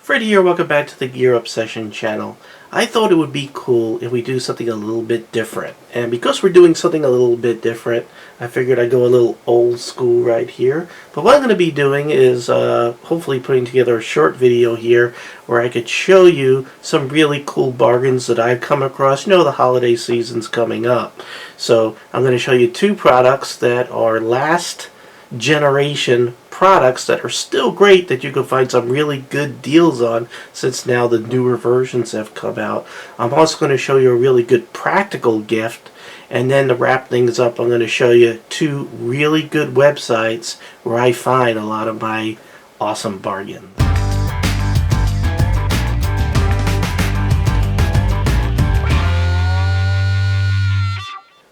Fred here, welcome back to the Gear Obsession channel. I thought it would be cool if we do something a little bit different. And because we're doing something a little bit different, I figured I'd go a little old school right here. But what I'm going to be doing is hopefully putting together a short video here where I could show you some really cool bargains that I've come across. You know, the holiday season's coming up. So I'm going to show you two products that are last generation products that are still great that you can find some really good deals on since now the newer versions have come out. I'm also going to show you a really good practical gift, and then to wrap things up I'm going to show you two really good websites where I find a lot of my awesome bargains.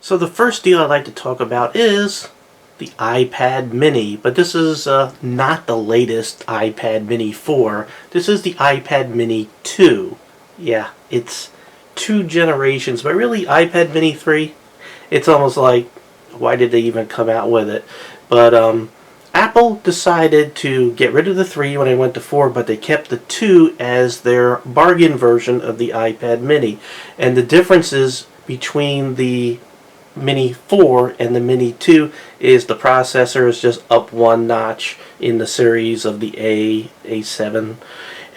So the first deal I'd like to talk about is the iPad mini, but this is not the latest iPad mini 4. This is the iPad mini 2. Yeah, it's two generations, but really iPad mini 3, it's almost like, why did they even come out with it? But Apple decided to get rid of the 3 when I went to 4, but they kept the 2 as their bargain version of the iPad mini. And the differences between the Mini 4 and the Mini 2 is the processor is just up one notch in the series of the A7,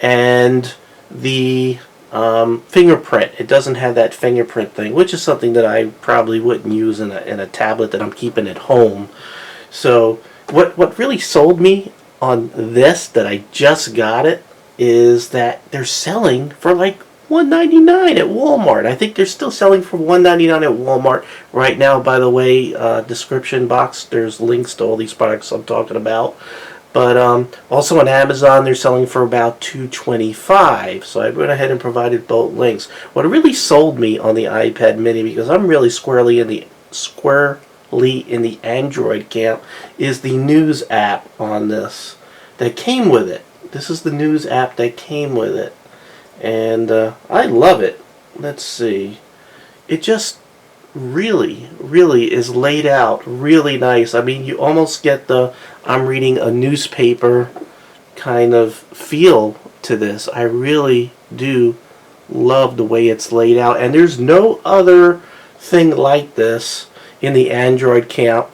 and the fingerprint, it doesn't have that fingerprint thing, which is something that I probably wouldn't use in a tablet that I'm keeping at home. So what really sold me on this, that I just got it, is that they're selling for like $199 at Walmart. I think they're still selling for $199 at Walmart right now. By the way, description box, there's links to all these products I'm talking about. But also on Amazon, they're selling for about $225. So I went ahead and provided both links. What really sold me on the iPad mini, because I'm really squarely in the Android camp, is the news app on this that came with it. This is the news app that came with it. And I love it. Let's see. It just really is laid out really nice. I mean, you almost get the I'm reading a newspaper kind of feel to this. I really do love the way it's laid out. And there's no other thing like this in the Android camp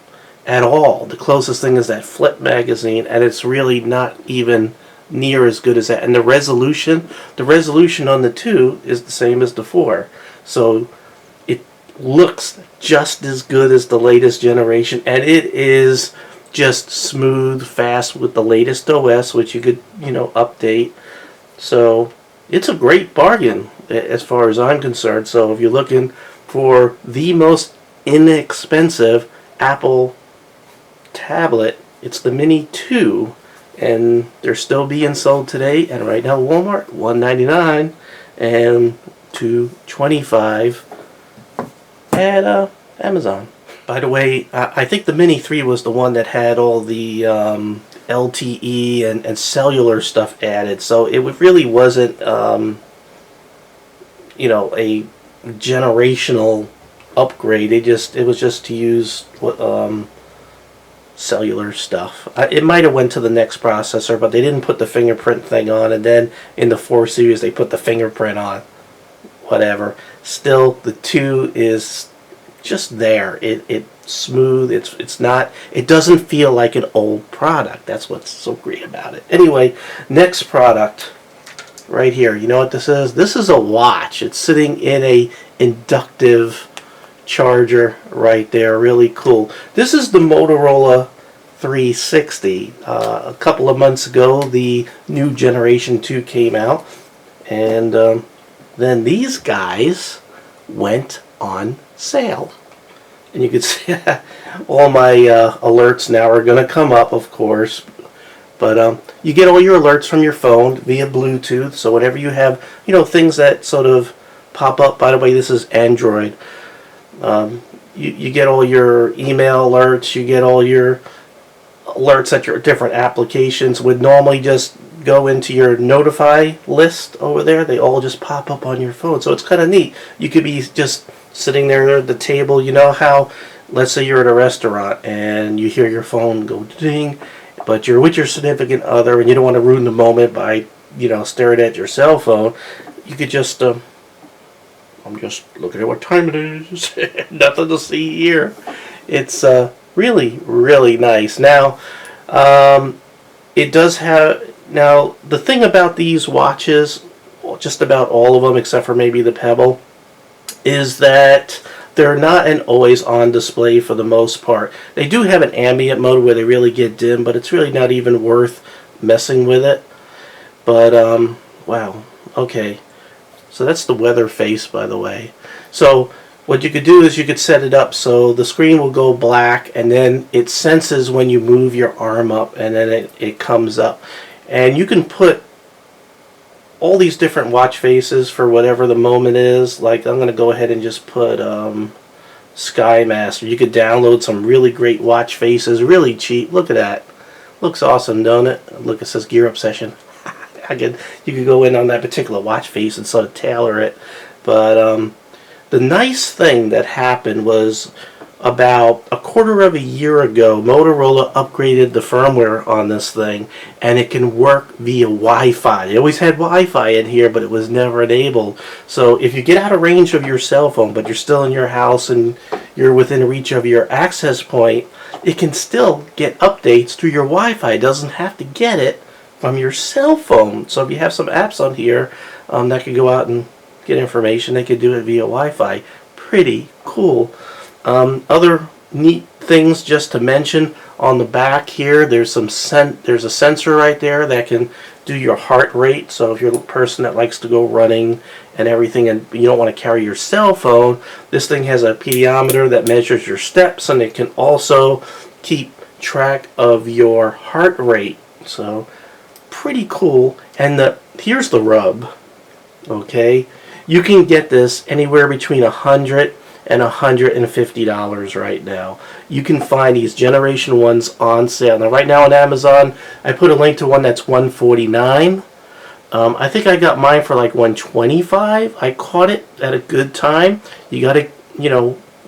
at all. The closest thing is that Flip magazine, and it's really not even near as good as that. And the resolution on the 2 is the same as the 4, so it looks just as good as the latest generation, and it is just smooth, fast with the latest OS, which you could update. So it's a great bargain as far as I'm concerned. So if you're looking for the most inexpensive Apple tablet, it's the Mini 2. And they're still being sold today, and right now Walmart, $199 and $225 at Amazon. By the way, I think the Mini 3 was the one that had all the LTE and cellular stuff added, so it really wasn't a generational upgrade. It was just to use cellular stuff. It might have went to the next processor, but they didn't put the fingerprint thing on, and then in the 4 series they put the fingerprint on. Whatever. Still, the 2 is just there. It's smooth. It's not. It doesn't feel like an old product. That's what's so great about it. Anyway, next product right here. You know what this is? This is a watch. It's sitting in a inductive charger right there. Really cool. This is the Motorola 360. A couple of months ago the new generation 2 came out, and then these guys went on sale, and you can see all my alerts now are going to come up, of course, but you get all your alerts from your phone via Bluetooth. So whenever you have things that sort of pop up, by the way, this is Android. You get all your email alerts, you get all your alerts that your different applications would normally just go into your notify list over there. They all just pop up on your phone, so it's kind of neat. You could be just sitting there at the table. You know how, let's say you're at a restaurant and you hear your phone go ding, but you're with your significant other and you don't want to ruin the moment by staring at your cell phone, you could just, I'm just looking at what time it is. Nothing to see here. It's really, really nice. Now, it does have, now the thing about these watches, just about all of them except for maybe the Pebble, is that they're not an always on display for the most part. They do have an ambient mode where they really get dim, but it's really not even worth messing with it. But wow, okay, so that's the weather face, by the way. So what you could do is you could set it up so the screen will go black, and then it senses when you move your arm up, and then it comes up. And you can put all these different watch faces for whatever the moment is. Like, I'm going to go ahead and just put Sky Master. You could download some really great watch faces, really cheap. Look at that. Looks awesome, don't it? Look, it says Gear Up Session. You could go in on that particular watch face and sort of tailor it. But the nice thing that happened was about a quarter of a year ago, Motorola upgraded the firmware on this thing, and it can work via Wi-Fi. They always had Wi-Fi in here, but it was never enabled. So if you get out of range of your cell phone, but you're still in your house and you're within reach of your access point, it can still get updates through your Wi-Fi. It doesn't have to get it from your cell phone. So if you have some apps on here that could go out and get information, they could do it via Wi-Fi. Pretty cool. Other neat things just to mention, on the back here, there's a sensor right there that can do your heart rate. So if you're a person that likes to go running and everything, and you don't want to carry your cell phone, this thing has a pedometer that measures your steps, and it can also keep track of your heart rate. So pretty cool. And here's the rub. Okay, you can get this anywhere between $100 and $150 right now. You can find these Generation 1s on sale. Now right now on Amazon, I put a link to one that's $149. I think I got mine for like $125. I caught it at a good time. You gotta,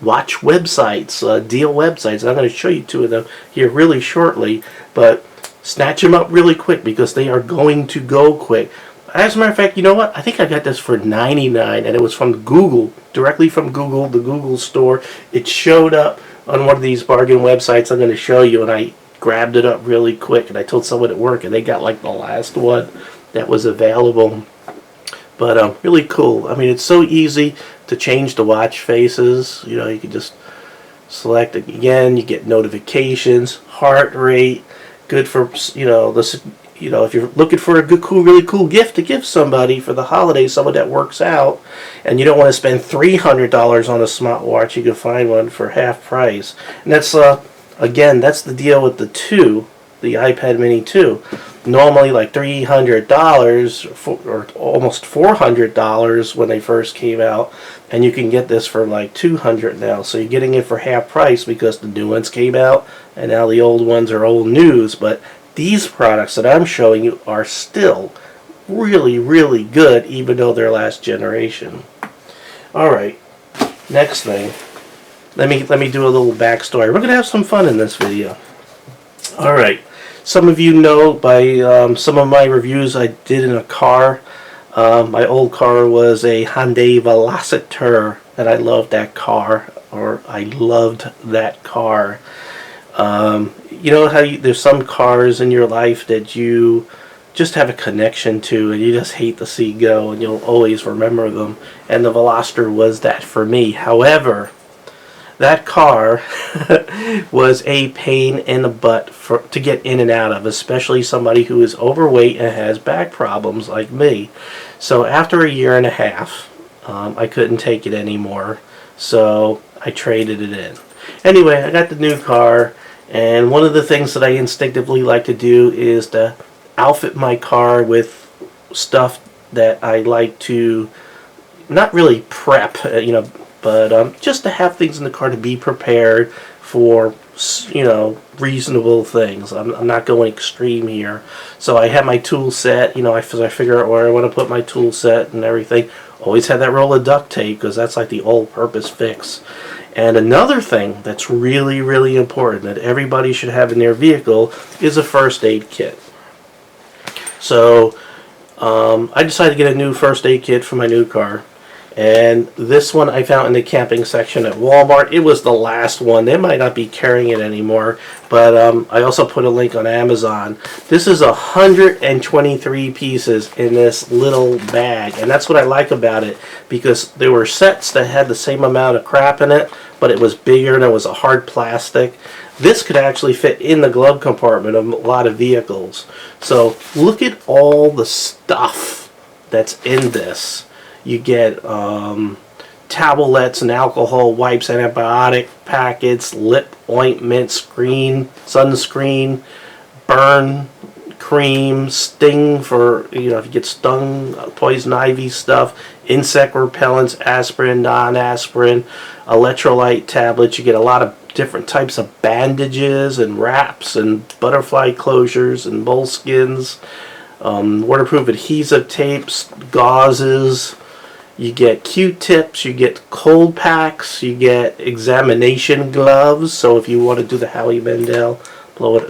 watch websites, deal websites. I'm going to show you two of them here really shortly, but snatch them up really quick because they are going to go quick. As a matter of fact, you know what? I think I got this for $99, and it was from Google, directly from Google, the Google store. It showed up on one of these bargain websites I'm going to show you, and I grabbed it up really quick, and I told someone at work, and they got like the last one that was available. But really cool. I mean, it's so easy to change the watch faces. You can just select it again. You get notifications, heart rate, good for, if you're looking for a good, really cool gift to give somebody for the holidays, someone that works out, and you don't want to spend $300 on a smartwatch, you can find one for half price. And that's, again, that's the deal with the iPad Mini 2. Normally like $300 or almost $400 when they first came out, and you can get this for like $200 now. So you're getting it for half price because the new ones came out, and now the old ones are old news. But these products that I'm showing you are still really, really good, even though they're last generation. Alright, next thing. Let me do a little backstory. We're going to have some fun in this video. Alright, some of you know by some of my reviews I did in a car. My old car was a Hyundai Velociter, and I loved that car. You know how there's some cars in your life that you just have a connection to and you just hate to see go, and you'll always remember them, and the Veloster was that for me. However, that car was a pain in the butt to get in and out of, especially somebody who is overweight and has back problems like me. So after a year and a half, I couldn't take it anymore, so I traded it in. Anyway, I got the new car. And one of the things that I instinctively like to do is to outfit my car with stuff that I like to not really prep, but just to have things in the car to be prepared for, reasonable things. I'm not going extreme here. So I have my tool set, I figure out where I want to put my tool set and everything. Always have that roll of duct tape because that's like the all-purpose fix. And another thing that's really, really important that everybody should have in their vehicle is a first aid kit. So I decided to get a new first aid kit for my new car. And this one I found in the camping section at Walmart. It was the last one. They might not be carrying it anymore. But I also put a link on Amazon. This is 123 pieces in this little bag. And that's what I like about it. Because there were sets that had the same amount of crap in it. But it was bigger and it was a hard plastic. This could actually fit in the glove compartment of a lot of vehicles. So look at all the stuff that's in this. You get towelettes and alcohol wipes, antibiotic packets, lip ointment, sunscreen, burn cream, sting for, if you get stung, poison ivy stuff, insect repellents, aspirin, non-aspirin, electrolyte tablets. You get a lot of different types of bandages and wraps and butterfly closures and moleskins, waterproof adhesive tapes, gauzes. You get Q-tips, you get cold packs, you get examination gloves. So if you want to do the Howie Mandel, blow it,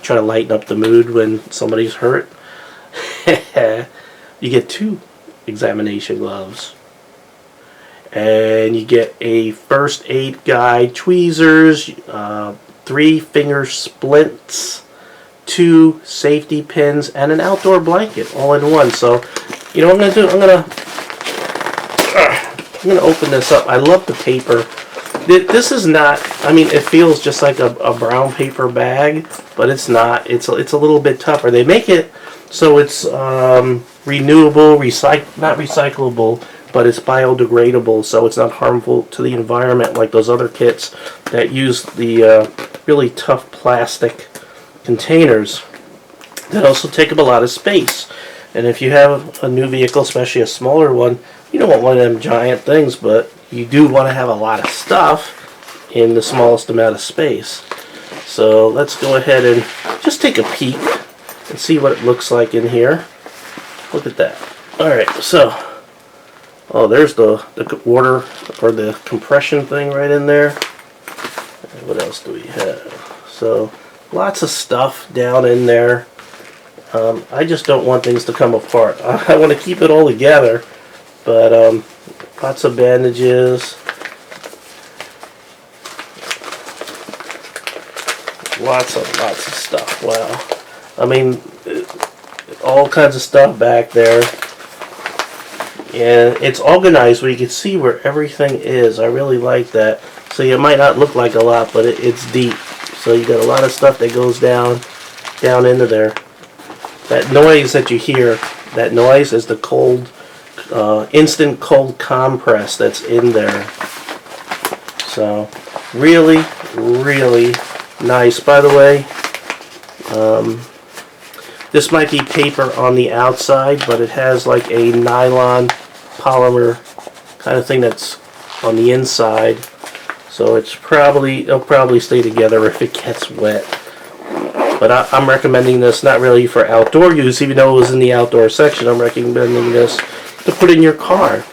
try to lighten up the mood when somebody's hurt. You get 2 examination gloves. And you get a first aid guide, tweezers, 3 finger splints, 2 safety pins, and an outdoor blanket all in one. So, what I'm going to do? I'm going to open this up. I love the paper. This is not, it feels just like a brown paper bag, but it's not. It's a little bit tougher. They make it so it's renewable, not recyclable, but it's biodegradable, so it's not harmful to the environment like those other kits that use the really tough plastic containers that also take up a lot of space. And if you have a new vehicle, especially a smaller one, you don't want one of them giant things, but you do want to have a lot of stuff in the smallest amount of space. So let's go ahead and just take a peek and see what it looks like in here. Look at that. Alright, so there's the water or the compression thing right in there. And what else do we have? So lots of stuff down in there. I just don't want things to come apart. I want to keep it all together, but lots of bandages, lots of stuff. Wow, all kinds of stuff back there. And it's organized where you can see where everything is. I really like that. So it might not look like a lot, but it's deep. So you got a lot of stuff that goes down into there. That noise that you hear, that noise is the cold, instant cold compress that's in there. So really, really nice. By the way, this might be paper on the outside, but it has like a nylon polymer kind of thing that's on the inside, so it'll probably stay together if it gets wet. But I'm recommending this not really for outdoor use, even though it was in the outdoor section. I'm recommending this to put in your car.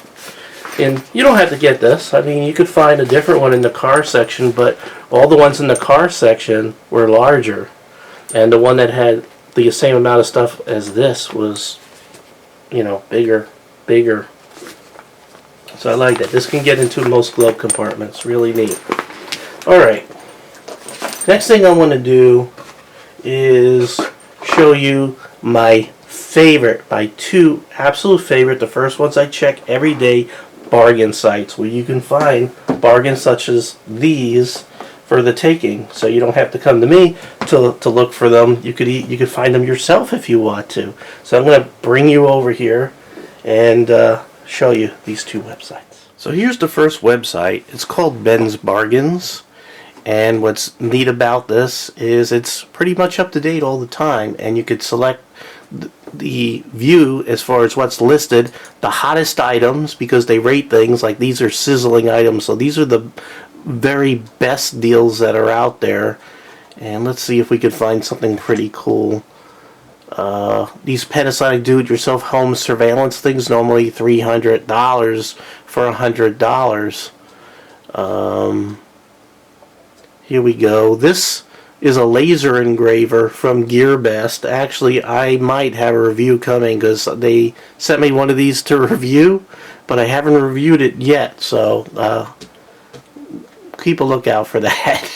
And you don't have to get this. You could find a different one in the car section, but all the ones in the car section were larger, and the one that had the same amount of stuff as this was, bigger. So I like that. This can get into most glove compartments. Really neat. Alright. Next thing I want to do is show you my 2 absolute favorite. The first ones I check every day, bargain sites, where you can find bargains such as these for the taking. So you don't have to come to me to look for them. You could find them yourself if you want to. So I'm going to bring you over here and show you these 2 websites. So here's the first website. It's called Ben's Bargains. And what's neat about this is it's pretty much up to date all the time, and you could select the view as far as what's listed, the hottest items, because they rate things like these are sizzling items, so these are the very best deals that are out there. And let's see if we could find something pretty cool. These Panasonic do-it-yourself home surveillance things, normally $300 for $100. Here we go. This is a laser engraver from GearBest. Actually, I might have a review coming because they sent me one of these to review, but I haven't reviewed it yet, so keep a lookout for that.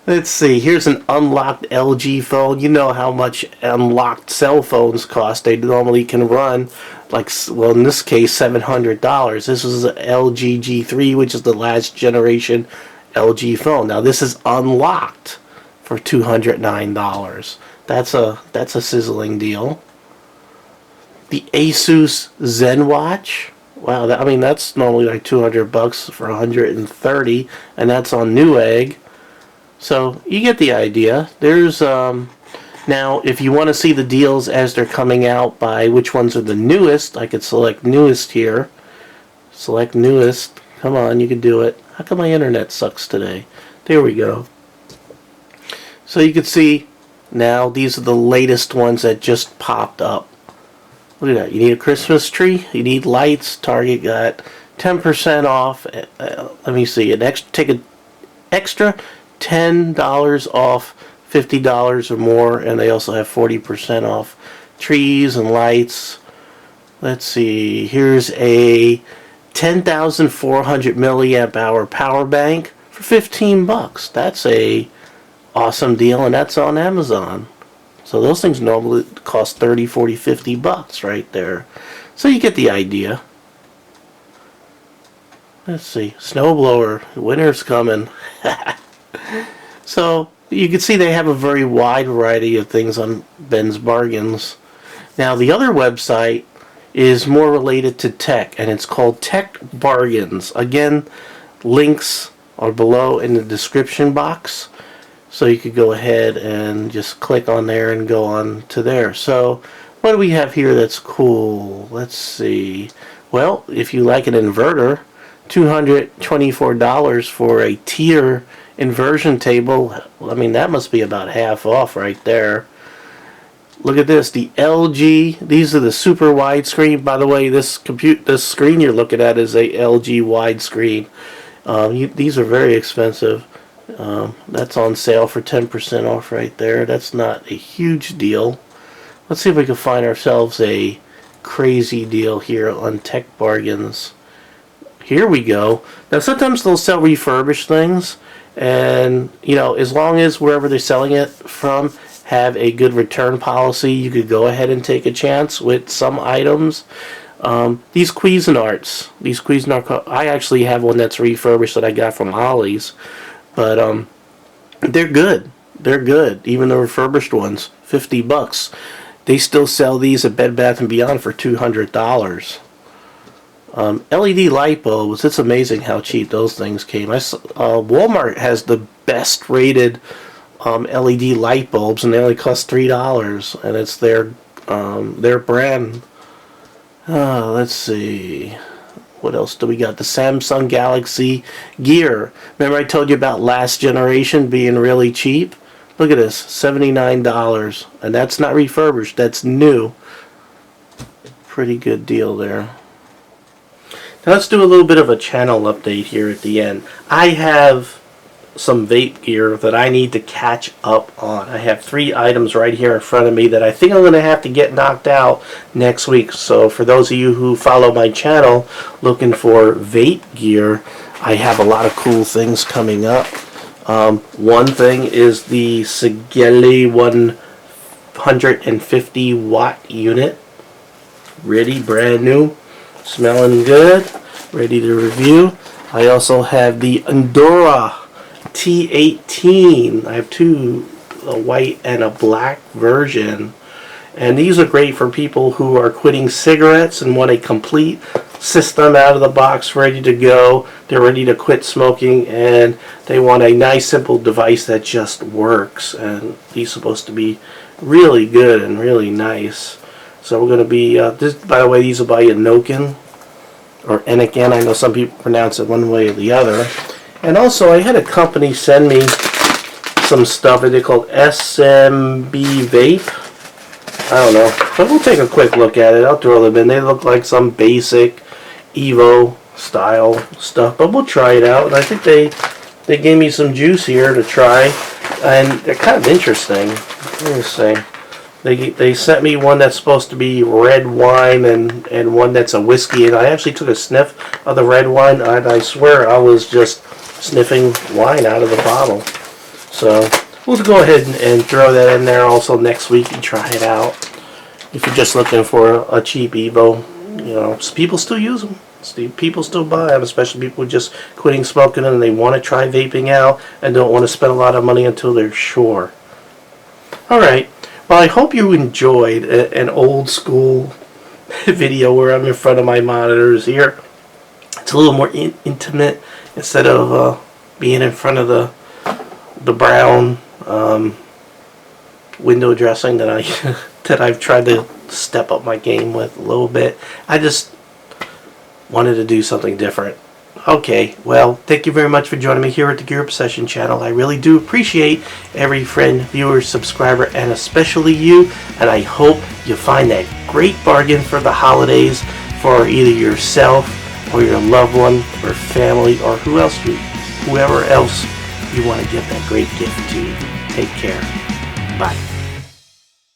Let's see, here's an unlocked LG phone. You know how much unlocked cell phones cost. They normally can run, like, well, in this case, $700. This is an LG G3, which is the last generation LG phone. Now, this is unlocked for $209. That's a sizzling deal. The Asus ZenWatch. Wow, I mean, that's normally like $200 for $130, and that's on Newegg. So you get the idea. There's now, if you want to see the deals as they're coming out by which ones are the newest, I could select newest here. Select newest. Come on, you can do it. How come my internet sucks today? There we go. So you can see now these are the latest ones that just popped up. Look at that. You need a Christmas tree. You need lights. Target got 10% off. Let me see. Take an extra $10 off $50 or more, and they also have 40% off trees and lights. Let's see, here's a 10,400 milliamp hour power bank for $15. That's a awesome deal, and that's on Amazon. So those things normally cost 30, 40, $50 right there. So you get the idea. Let's see, snowblower, winter's coming. So you can see they have a very wide variety of things on Ben's Bargains. Now the other website is more related to tech, and it's called Tech Bargains. Again, links are below in the description box, so you could go ahead and just click on there and go on to there. So what do we have here that's cool? Let's see. Well, if you like an inverter, $224 for a tier inversion table. I mean, that must be about half off right there. Look at this, the LG. These are the super widescreen. By the way, this screen you're looking at is a LG widescreen. These are very expensive. That's on sale for 10% off right there. That's not a huge deal. Let's see if we can find ourselves a crazy deal here on Tech Bargains. Here we go. Now sometimes they'll sell refurbished things, and you know, as long as wherever they're selling it from have a good return policy, you could go ahead and take a chance with some items. These Cuisinarts, I actually have one that's refurbished that I got from Ollie's, but they're good. They're good. Even the refurbished ones, $50. They still sell these at Bed Bath & Beyond for $200. LED light bulbs, it's amazing how cheap those things came. Walmart has the best rated LED light bulbs, and they only cost $3, and it's their brand. Let's see, what else do we got? The Samsung Galaxy Gear. Remember I told you about last generation being really cheap? Look at this, $79, and that's not refurbished, that's new. Pretty good deal there. Now let's do a little bit of a channel update here at the end. I have some vape gear that I need to catch up on. I have 3 items right here in front of me that I think I'm going to have to get knocked out next week. So for those of you who follow my channel looking for vape gear, I have a lot of cool things coming up. One thing is the Sigeli 150 watt unit. Ready, brand new. Smelling good, ready to review. I also have the Endura T18. I have 2, a white and a black version. And these are great for people who are quitting cigarettes and want a complete system out of the box, ready to go. They're ready to quit smoking, and they want a nice, simple device that just works. And these are supposed to be really good and really nice. So we're going to be, by the way, these are by Enokin, or Enokin. I know some people pronounce it one way or the other. And also, I had a company send me some stuff that they called SMB Vape. I don't know, but we'll take a quick look at it. I'll throw them in. They look like some basic Evo style stuff, but we'll try it out. And I think they gave me some juice here to try. and they're kind of interesting. Let me see. They sent me one that's supposed to be red wine and one that's a whiskey, and I actually took a sniff of the red wine, and I swear I was just sniffing wine out of the bottle. So we'll go ahead and throw that in there also next week and try it out. If you're just looking for a cheap Evo, you know, people still use them. People still buy them, especially people just quitting smoking and they want to try vaping out and don't want to spend a lot of money until they're sure. Alright, well I hope you enjoyed an old school video where I'm in front of my monitors here. It's a little more intimate instead of being in front of the brown window dressing that I've tried to step up my game with a little bit. I just wanted to do something different. Okay, well, thank you very much for joining me here at the Gear Obsession channel. I really do appreciate every friend, viewer, subscriber, and especially you. And I hope you find that great bargain for the holidays for either yourself or your loved one or family or whoever else you want to give that great gift to. Take care. Bye.